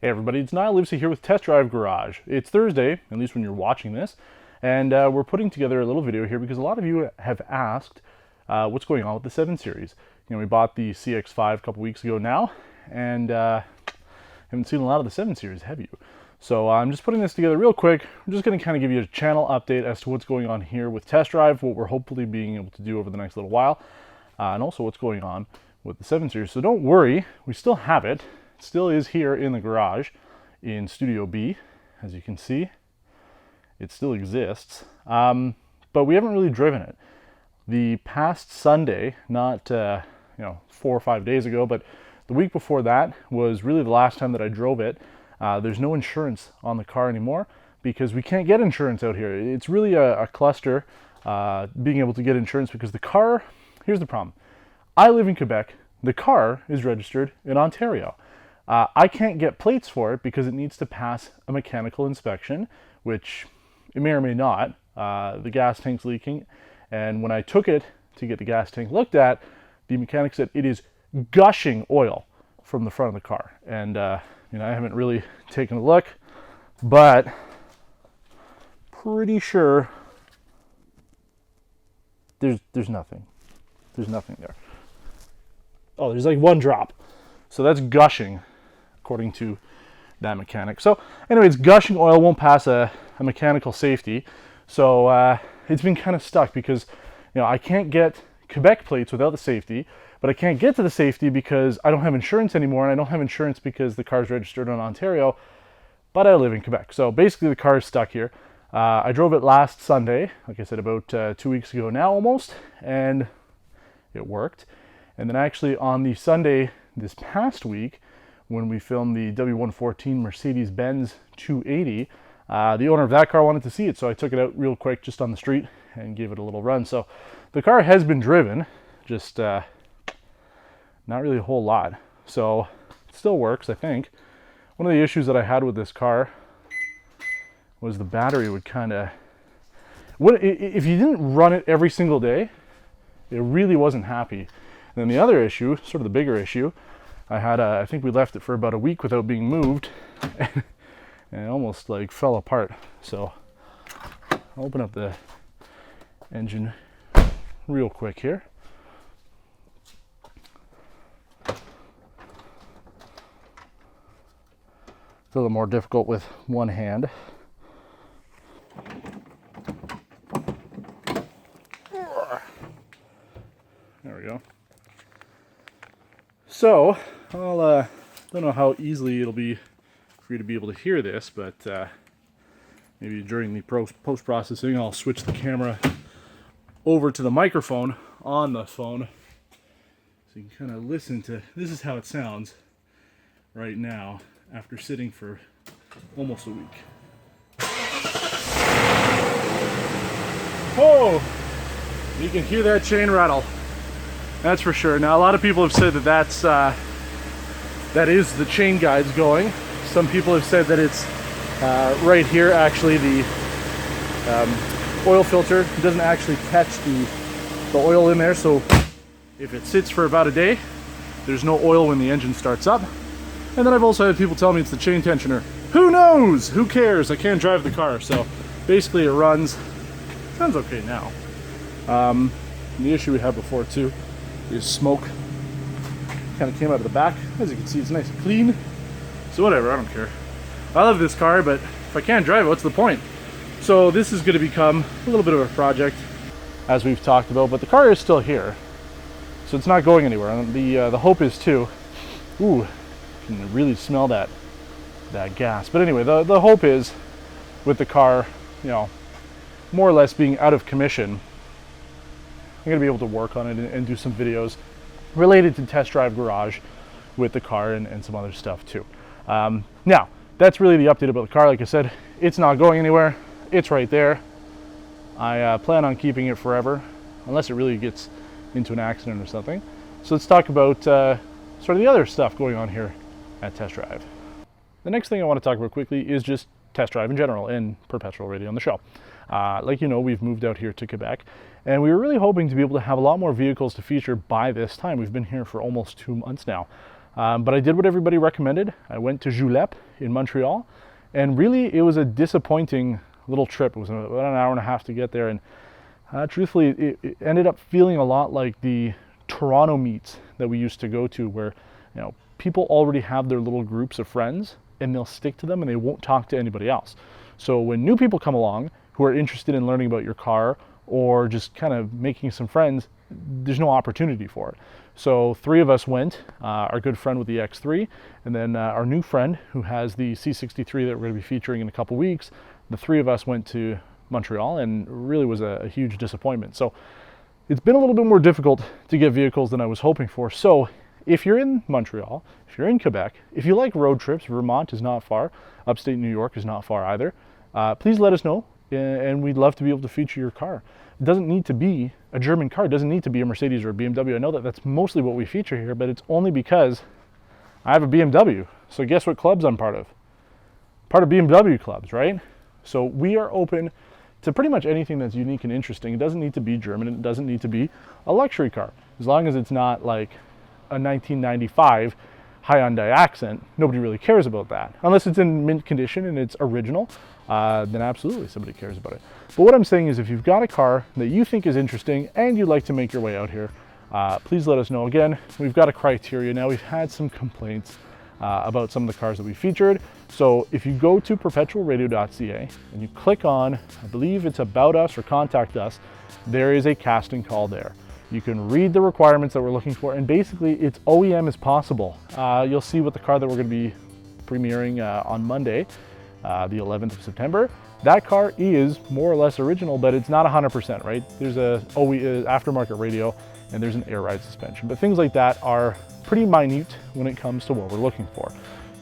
Hey everybody, it's Niall Livesey here with Test Drive Garage. It's Thursday, at least when you're watching this, and we're putting together a little video here because a lot of you have asked what's going on with the 7 Series. You know, we bought the CX-5 a couple weeks ago now, and haven't seen a lot of the 7 Series, have you? So I'm just putting this together real quick. I'm just going to kind of give you a channel update as to what's going on here with Test Drive, what we're hopefully being able to do over the next little while, and also what's going on with the 7 Series. So don't worry, we still have it. Still is here in the garage in Studio B, as you can see. It still exists, but we haven't really driven it. The past Sunday, not 4 or 5 days ago, but the week before that was really the last time that I drove it. There's no insurance on the car anymore because we can't get insurance out here. It's really a cluster being able to get insurance because the car, here's the problem. I live in Quebec. The car is registered in Ontario. I can't get plates for it because it needs to pass a mechanical inspection, which it may or may not. The gas tank's leaking, and when I took it to get the gas tank looked at, the mechanic said it is gushing oil from the front of the car. And I haven't really taken a look, but pretty sure there's nothing. There's nothing there. Oh, there's like one drop. So that's gushing, according to that mechanic. So anyway, it's gushing oil, won't pass a mechanical safety. So it's been kind of stuck because, I can't get Quebec plates without the safety, but I can't get to the safety because I don't have insurance anymore, and I don't have insurance because the car's registered in Ontario, but I live in Quebec. So basically the car is stuck here. I drove it last Sunday, like I said, about 2 weeks ago now almost, and it worked. And then actually on the Sunday this past week, when we filmed the W114 Mercedes-Benz 280, the owner of that car wanted to see it, so I took it out real quick just on the street and gave it a little run. So the car has been driven, just not really a whole lot. So it still works, I think. One of the issues that I had with this car was the battery would kind of... if you didn't run it every single day, it really wasn't happy. And then the other issue, sort of the bigger issue, I think we left it for about a week without being moved, and it almost like fell apart. So I'll open up the engine real quick here. It's a little more difficult with one hand. There we go. So, I don't know how easily it'll be for you to be able to hear this, but maybe during the post-processing I'll switch the camera over to the microphone on the phone so you can kind of listen to, this is how it sounds right now after sitting for almost a week. Oh! You can hear that chain rattle. That's for sure. Now, a lot of people have said that that is the chain guides going. Some people have said that it's right here. Actually, the oil filter doesn't actually catch the oil in there. So if it sits for about a day, there's no oil when the engine starts up. And then I've also had people tell me it's the chain tensioner. Who knows? Who cares? I can't drive the car. So basically, it runs. Sounds okay now. The issue we had before too is smoke kind of came out of the back. As you can see, it's nice and clean. So whatever, I don't care. I love this car, but if I can't drive it, what's the point? So this is going to become a little bit of a project, as we've talked about, but the car is still here. So it's not going anywhere. And the hope is too, ooh, you can really smell that gas. But anyway, the hope is with the car, more or less being out of commission, I'm going to be able to work on it and do some videos related to Test Drive Garage with the car and some other stuff too. Now, that's really the update about the car. Like I said, it's not going anywhere. It's right there. I plan on keeping it forever, unless it really gets into an accident or something. So let's talk about sort of the other stuff going on here at Test Drive. The next thing I want to talk about quickly is just Test Drive in general and Perpetual Radio on the show. Like we've moved out here to Quebec, and we were really hoping to be able to have a lot more vehicles to feature by this time. We've been here for almost 2 months now. But I did what everybody recommended. I went to Julep in Montreal, and really it was a disappointing little trip. It was about an hour and a half to get there, and truthfully, it ended up feeling a lot like the Toronto meets that we used to go to, where people already have their little groups of friends, and they'll stick to them and they won't talk to anybody else. So when new people come along who are interested in learning about your car or just kind of making some friends, there's no opportunity for it. So 3 of us went, our good friend with the X3, and then our new friend who has the C63 that we're going to be featuring in a couple weeks. The 3 of us went to Montreal, and really was a huge disappointment. So it's been a little bit more difficult to get vehicles than I was hoping for. So if you're in Montreal, if you're in Quebec, if you like road trips, Vermont is not far, upstate New York is not far either, please let us know, and we'd love to be able to feature your car. It doesn't need to be a German car, it doesn't need to be a Mercedes or a BMW. I know that that's mostly what we feature here, but it's only because I have a BMW. So guess what clubs I'm part of? Part of BMW clubs, right? So we are open to pretty much anything that's unique and interesting. It doesn't need to be German, and it doesn't need to be a luxury car. As long as it's not like a 1995 Hyundai Accent, nobody really cares about that. Unless it's in mint condition and it's original, then absolutely somebody cares about it. But what I'm saying is, if you've got a car that you think is interesting and you'd like to make your way out here, please let us know. Again, we've got a criteria now. We've had some complaints about some of the cars that we featured. So if you go to perpetualradio.ca and you click on, I believe it's About Us or Contact Us, there is a casting call there. You can read the requirements that we're looking for, and basically it's OEM as possible. You'll see what the car that we're going to be premiering on Monday, the 11th of September. That car is more or less original, but it's not 100%, right? There's a aftermarket radio, and there's an air ride suspension. But things like that are pretty minute when it comes to what we're looking for.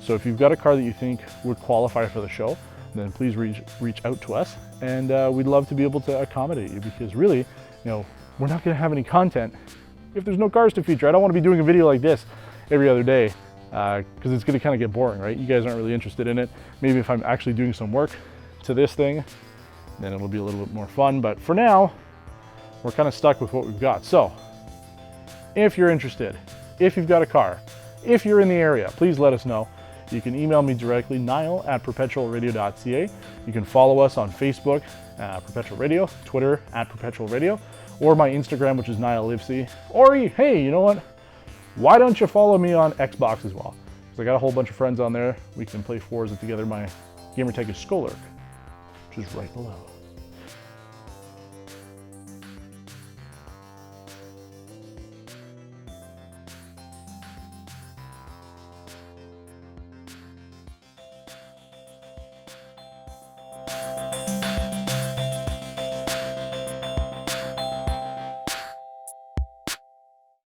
So if you've got a car that you think would qualify for the show, then please reach out to us, and we'd love to be able to accommodate you, because really, we're not going to have any content if there's no cars to feature. I don't want to be doing a video like this every other day, because it's going to kind of get boring, right? You guys aren't really interested in it. Maybe if I'm actually doing some work to this thing, then it'll be a little bit more fun. But for now, we're kind of stuck with what we've got. So if you're interested, if you've got a car, if you're in the area, please let us know. You can email me directly, niall@perpetualradio.ca. You can follow us on Facebook, Perpetual Radio, Twitter @Perpetual Radio, or my Instagram, which is Niall Livesey. Or hey, you know what? Why don't you follow me on Xbox as well? Because I got a whole bunch of friends on there. We can play Forza together. My gamertag is Skolurk, which is right below.